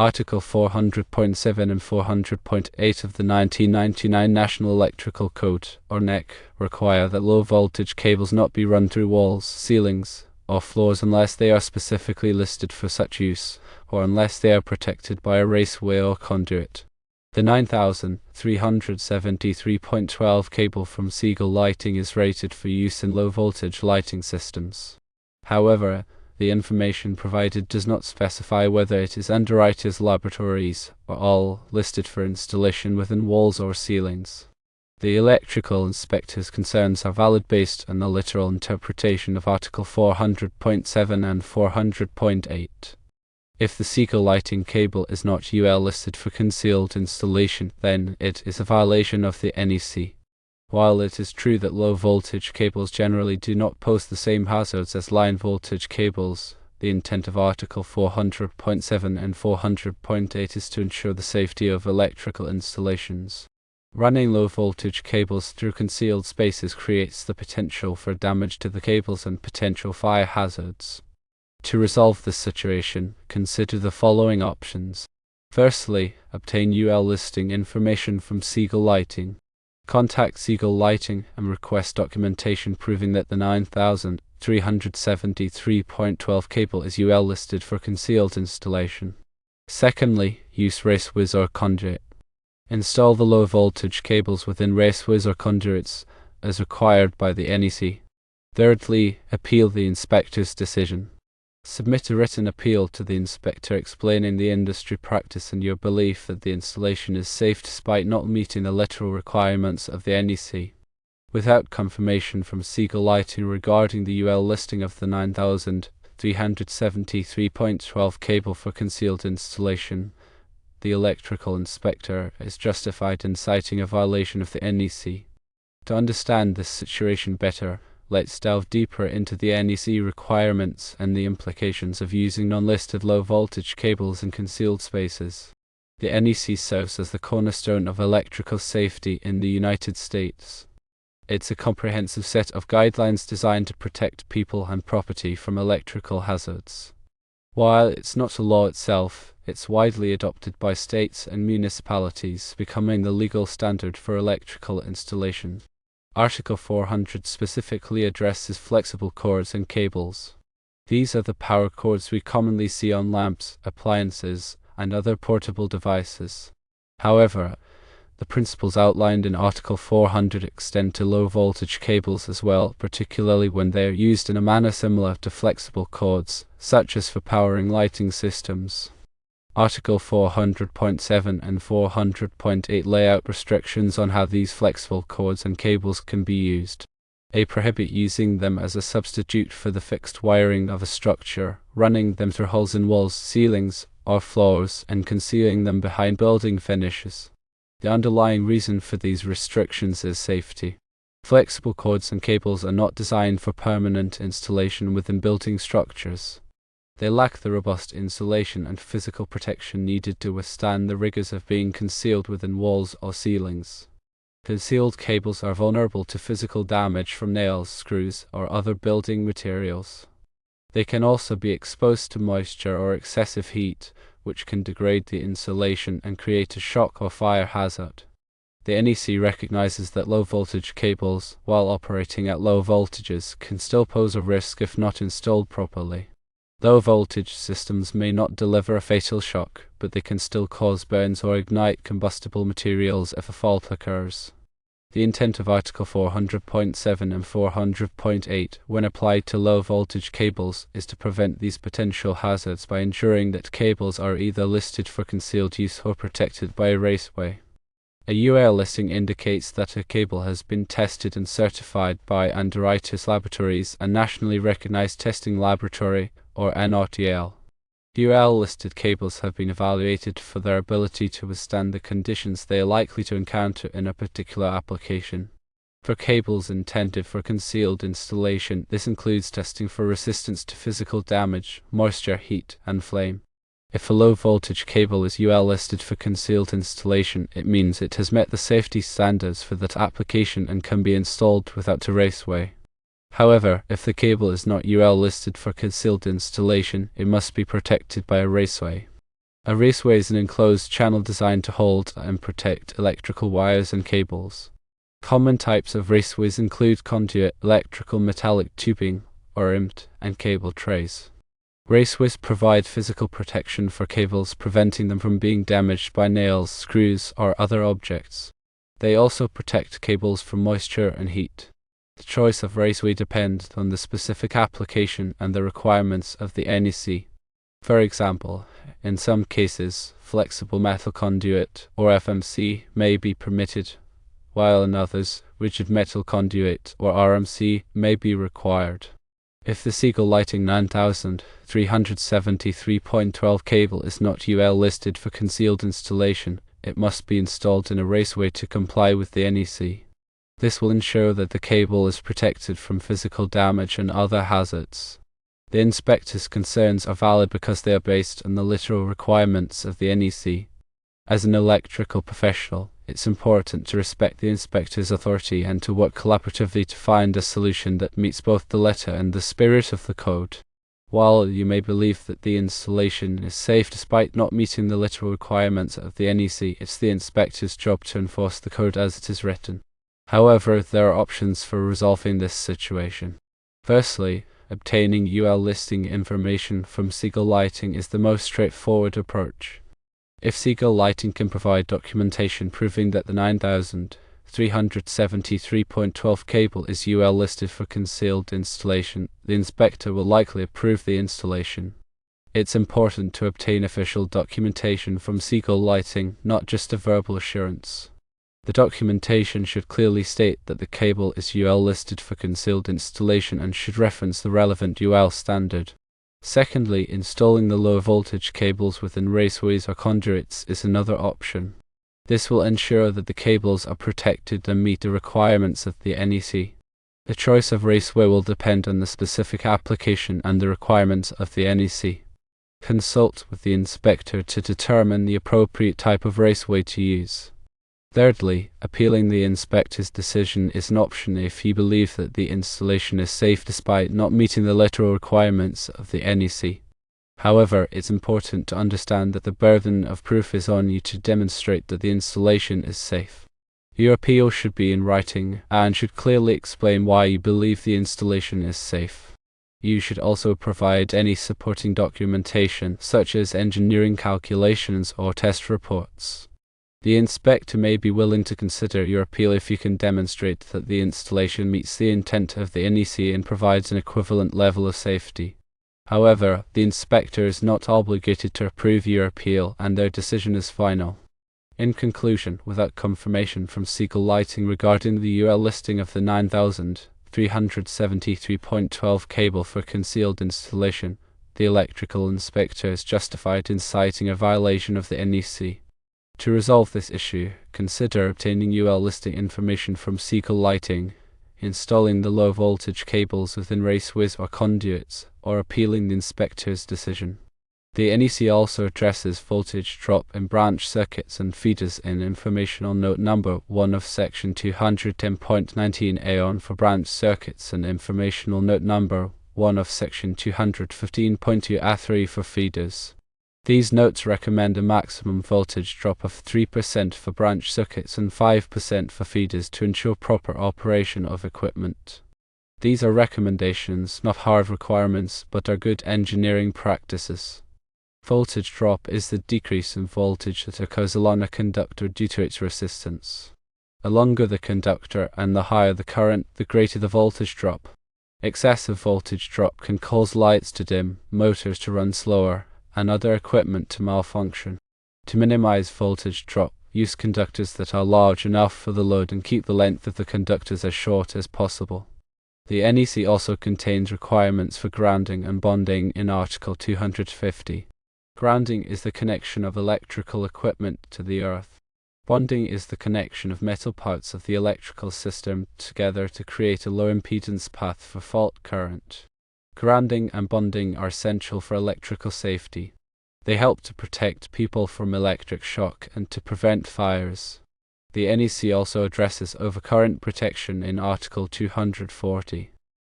Article 400.7 and 400.8 of the 1999 National Electrical Code, or NEC, require that low-voltage cables not be run through walls, ceilings, or floors unless they are specifically listed for such use, or unless they are protected by a raceway or conduit. The 9373.12 cable from Siegel Lighting is rated for use in low-voltage lighting systems. However, the information provided does not specify whether it is Underwriters Laboratories or all listed for installation within walls or ceilings. The electrical inspector's concerns are valid based on the literal interpretation of Article 400.7 and 400.8. If the Siegel lighting cable is not UL listed for concealed installation, then it is a violation of the NEC. While it is true that low-voltage cables generally do not pose the same hazards as line-voltage cables, the intent of Article 400.7 and 400.8 is to ensure the safety of electrical installations. Running low-voltage cables through concealed spaces creates the potential for damage to the cables and potential fire hazards. To resolve this situation, consider the following options. Firstly, obtain UL listing information from Siegel Lighting. Contact Siegel Lighting and request documentation proving that the 9373.12 cable is UL listed for concealed installation. Secondly, use raceways or conduit. Install the low-voltage cables within raceways or conduits as required by the NEC. Thirdly, appeal the inspector's decision. Submit a written appeal to the inspector explaining the industry practice and your belief that the installation is safe despite not meeting the literal requirements of the NEC. Without confirmation from Siegel Lighting regarding the UL listing of the 9373.12 cable for concealed installation, the electrical inspector is justified in citing a violation of the NEC. To understand this situation better, let's delve deeper into the NEC requirements and the implications of using non-listed low-voltage cables in concealed spaces. The NEC serves as the cornerstone of electrical safety in the United States. It's a comprehensive set of guidelines designed to protect people and property from electrical hazards. While it's not a law itself, it's widely adopted by states and municipalities, becoming the legal standard for electrical installation. Article 400 specifically addresses flexible cords and cables. These are the power cords we commonly see on lamps, appliances, and other portable devices. However, the principles outlined in Article 400 extend to low-voltage cables as well, particularly when they are used in a manner similar to flexible cords, such as for powering lighting systems. Article 400.7 and 400.8 lay out restrictions on how these flexible cords and cables can be used. They prohibit using them as a substitute for the fixed wiring of a structure, running them through holes in walls, ceilings, or floors, and concealing them behind building finishes. The underlying reason for these restrictions is safety. Flexible cords and cables are not designed for permanent installation within building structures. They lack the robust insulation and physical protection needed to withstand the rigors of being concealed within walls or ceilings. Concealed cables are vulnerable to physical damage from nails, screws, or other building materials. They can also be exposed to moisture or excessive heat, which can degrade the insulation and create a shock or fire hazard. The NEC recognizes that low-voltage cables, while operating at low voltages, can still pose a risk if not installed properly. Low-voltage systems may not deliver a fatal shock, but they can still cause burns or ignite combustible materials if a fault occurs. The intent of Article 400.7 and 400.8, when applied to low-voltage cables, is to prevent these potential hazards by ensuring that cables are either listed for concealed use or protected by a raceway. A UL listing indicates that a cable has been tested and certified by Underwriters Laboratories, a nationally recognized testing laboratory, or NRTL. UL-listed cables have been evaluated for their ability to withstand the conditions they are likely to encounter in a particular application. For cables intended for concealed installation, this includes testing for resistance to physical damage, moisture, heat, and flame. If a low-voltage cable is UL-listed for concealed installation, it means it has met the safety standards for that application and can be installed without a raceway. However, if the cable is not UL listed for concealed installation, it must be protected by a raceway. A raceway is an enclosed channel designed to hold and protect electrical wires and cables. Common types of raceways include conduit, electrical metallic tubing, or IMT, and cable trays. Raceways provide physical protection for cables, preventing them from being damaged by nails, screws, or other objects. They also protect cables from moisture and heat. The choice of raceway depends on the specific application and the requirements of the NEC. For example, in some cases, flexible metal conduit, or FMC, may be permitted, while in others, rigid metal conduit, or RMC, may be required. If the Siegel Lighting 9373.12 cable is not UL listed for concealed installation, it must be installed in a raceway to comply with the NEC. This will ensure that the cable is protected from physical damage and other hazards. The inspector's concerns are valid because they are based on the literal requirements of the NEC. As an electrical professional, it's important to respect the inspector's authority and to work collaboratively to find a solution that meets both the letter and the spirit of the code. While you may believe that the installation is safe despite not meeting the literal requirements of the NEC, it's the inspector's job to enforce the code as it is written. However, there are options for resolving this situation. Firstly, obtaining UL listing information from Siegel Lighting is the most straightforward approach. If Siegel Lighting can provide documentation proving that the 9373.12 cable is UL listed for concealed installation, the inspector will likely approve the installation. It's important to obtain official documentation from Siegel Lighting, not just a verbal assurance. The documentation should clearly state that the cable is UL listed for concealed installation and should reference the relevant UL standard. Secondly, installing the low voltage cables within raceways or conduits is another option. This will ensure that the cables are protected and meet the requirements of the NEC. The choice of raceway will depend on the specific application and the requirements of the NEC. Consult with the inspector to determine the appropriate type of raceway to use. Thirdly, appealing the inspector's decision is an option if you believe that the installation is safe despite not meeting the literal requirements of the NEC. However, it's important to understand that the burden of proof is on you to demonstrate that the installation is safe. Your appeal should be in writing and should clearly explain why you believe the installation is safe. You should also provide any supporting documentation, such as engineering calculations or test reports. The inspector may be willing to consider your appeal if you can demonstrate that the installation meets the intent of the NEC and provides an equivalent level of safety. However, the inspector is not obligated to approve your appeal and their decision is final. In conclusion, without confirmation from Siegel Lighting regarding the UL listing of the 9373.12 cable for concealed installation, the electrical inspector is justified in citing a violation of the NEC. To resolve this issue, consider obtaining UL listing information from Siegel Lighting, installing the low voltage cables within raceways or conduits, or appealing the inspector's decision. The NEC also addresses voltage drop in branch circuits and feeders in Informational Note Number 1 of Section 210.19a for branch circuits and Informational Note Number 1 of Section 215.2a3 for feeders. These notes recommend a maximum voltage drop of 3% for branch circuits and 5% for feeders to ensure proper operation of equipment. These are recommendations, not hard requirements, but are good engineering practices. Voltage drop is the decrease in voltage that occurs along a conductor due to its resistance. The longer the conductor and the higher the current, the greater the voltage drop. Excessive voltage drop can cause lights to dim, motors to run slower, and other equipment to malfunction. To minimize voltage drop, use conductors that are large enough for the load and keep the length of the conductors as short as possible. The NEC also contains requirements for grounding and bonding in Article 250. Grounding is the connection of electrical equipment to the earth. Bonding is the connection of metal parts of the electrical system together to create a low impedance path for fault current. Grounding and bonding are essential for electrical safety. They help to protect people from electric shock and to prevent fires. The NEC also addresses overcurrent protection in Article 240.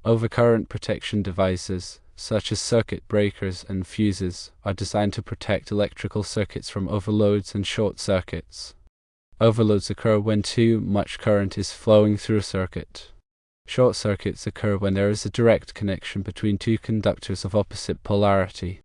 Overcurrent protection devices, such as circuit breakers and fuses, are designed to protect electrical circuits from overloads and short circuits. Overloads occur when too much current is flowing through a circuit. Short circuits occur when there is a direct connection between two conductors of opposite polarity.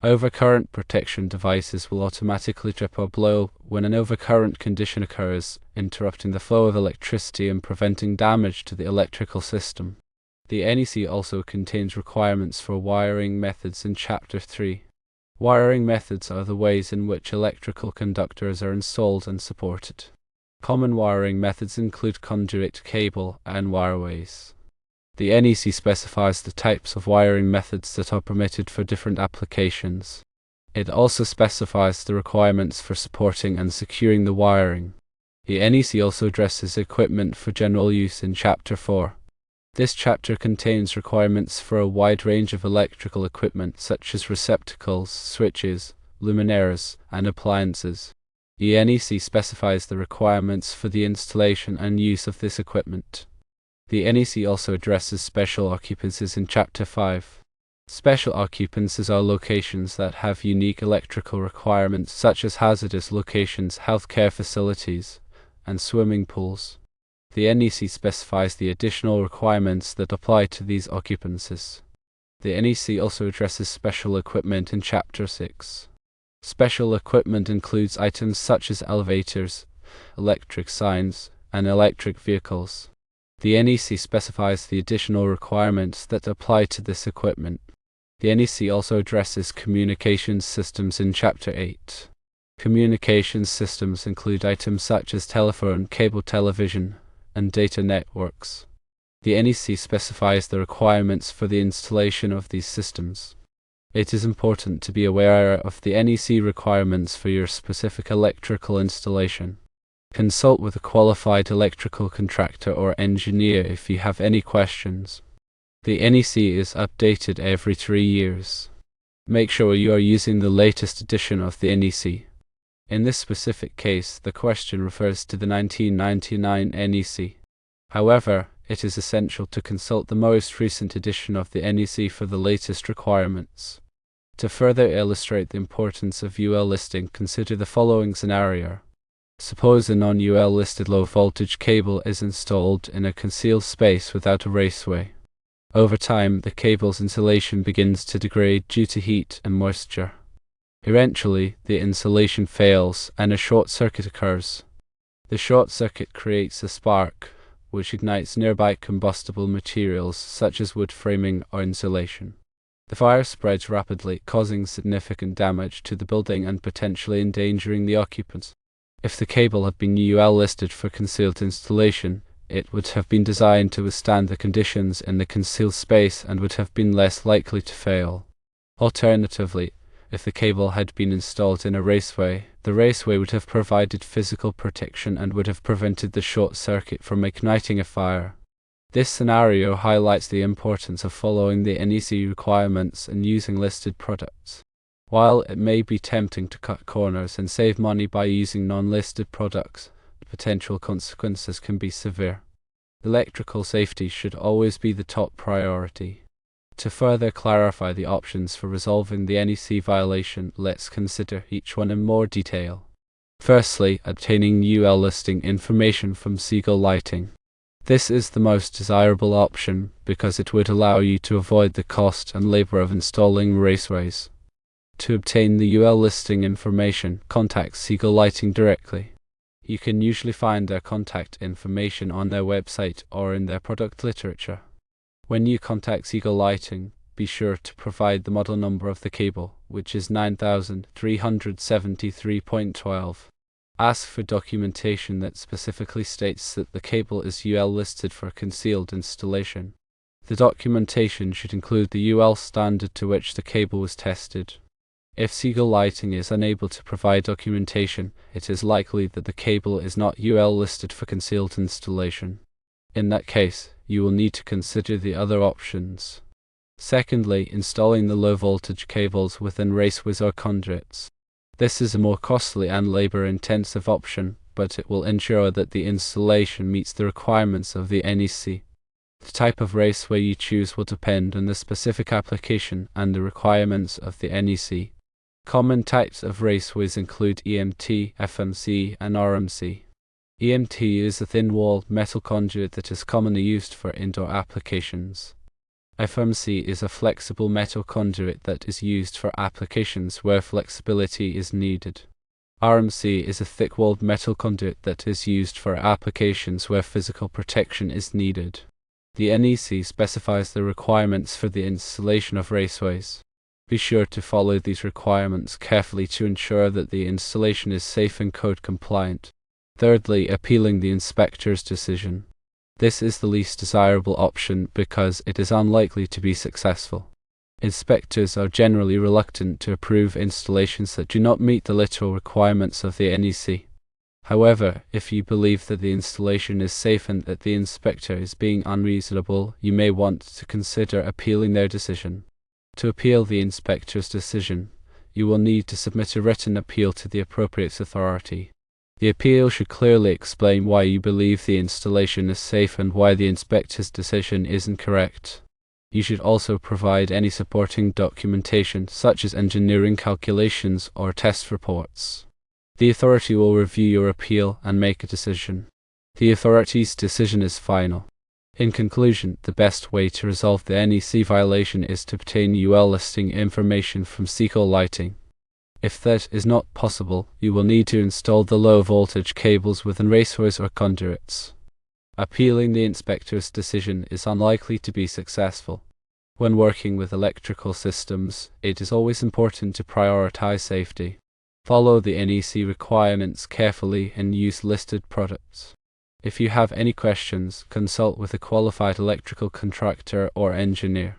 Overcurrent protection devices will automatically trip or blow when an overcurrent condition occurs, interrupting the flow of electricity and preventing damage to the electrical system. The NEC also contains requirements for wiring methods in Chapter 3. Wiring methods are the ways in which electrical conductors are installed and supported. Common wiring methods include conduit, cable, and wireways. The NEC specifies the types of wiring methods that are permitted for different applications. It also specifies the requirements for supporting and securing the wiring. The NEC also addresses equipment for general use in Chapter 4. This chapter contains requirements for a wide range of electrical equipment such as receptacles, switches, luminaires, and appliances. The NEC specifies the requirements for the installation and use of this equipment. The NEC also addresses special occupancies in Chapter 5. Special occupancies are locations that have unique electrical requirements such as hazardous locations, healthcare facilities, and swimming pools. The NEC specifies the additional requirements that apply to these occupancies. The NEC also addresses special equipment in Chapter 6. Special equipment includes items such as elevators, electric signs, and electric vehicles. The NEC specifies the additional requirements that apply to this equipment. The NEC also addresses communications systems in Chapter 8. Communications systems include items such as telephone, cable television, and data networks. The NEC specifies the requirements for the installation of these systems. It is important to be aware of the NEC requirements for your specific electrical installation. Consult with a qualified electrical contractor or engineer if you have any questions. The NEC is updated every 3 years. Make sure you are using the latest edition of the NEC. In this specific case, the question refers to the 1999 NEC. However, it is essential to consult the most recent edition of the NEC for the latest requirements. To further illustrate the importance of UL listing, consider the following scenario. Suppose a non-UL listed low-voltage cable is installed in a concealed space without a raceway. Over time, the cable's insulation begins to degrade due to heat and moisture. Eventually, the insulation fails and a short circuit occurs. The short circuit creates a spark, which ignites nearby combustible materials such as wood framing or insulation. The fire spreads rapidly, causing significant damage to the building and potentially endangering the occupants. If the cable had been UL listed for concealed installation, it would have been designed to withstand the conditions in the concealed space and would have been less likely to fail. Alternatively, if the cable had been installed in a raceway, the raceway would have provided physical protection and would have prevented the short circuit from igniting a fire. This scenario highlights the importance of following the NEC requirements and using listed products. While it may be tempting to cut corners and save money by using non-listed products, the potential consequences can be severe. Electrical safety should always be the top priority. To further clarify the options for resolving the NEC violation, let's consider each one in more detail. Firstly, obtaining UL listing information from Siegel Lighting. This is the most desirable option because it would allow you to avoid the cost and labor of installing raceways. To obtain the UL listing information, contact Siegel Lighting directly. You can usually find their contact information on their website or in their product literature. When you contact Siegel Lighting, be sure to provide the model number of the cable, which is 9373.12. Ask for documentation that specifically states that the cable is UL listed for concealed installation. The documentation should include the UL standard to which the cable was tested. If Siegel Lighting is unable to provide documentation, it is likely that the cable is not UL listed for concealed installation. In that case, you will need to consider the other options. Secondly, installing the low-voltage cables within raceways or conduits. This is a more costly and labor-intensive option, but it will ensure that the installation meets the requirements of the NEC. The type of raceway you choose will depend on the specific application and the requirements of the NEC. Common types of raceways include EMT, FMC, and RMC. EMT is a thin-walled metal conduit that is commonly used for indoor applications. FMC is a flexible metal conduit that is used for applications where flexibility is needed. RMC is a thick-walled metal conduit that is used for applications where physical protection is needed. The NEC specifies the requirements for the installation of raceways. Be sure to follow these requirements carefully to ensure that the installation is safe and code compliant. Thirdly, appealing the inspector's decision. This is the least desirable option because it is unlikely to be successful. Inspectors are generally reluctant to approve installations that do not meet the literal requirements of the NEC. However, if you believe that the installation is safe and that the inspector is being unreasonable, you may want to consider appealing their decision. To appeal the inspector's decision, you will need to submit a written appeal to the appropriate authority. The appeal should clearly explain why you believe the installation is safe and why the inspector's decision is incorrect. You should also provide any supporting documentation, such as engineering calculations or test reports. The authority will review your appeal and make a decision. The authority's decision is final. In conclusion, the best way to resolve the NEC violation is to obtain UL listing information from Sequel Lighting. If that is not possible, you will need to install the low-voltage cables within raceways or conduits. Appealing the inspector's decision is unlikely to be successful. When working with electrical systems, it is always important to prioritize safety. Follow the NEC requirements carefully and use listed products. If you have any questions, consult with a qualified electrical contractor or engineer.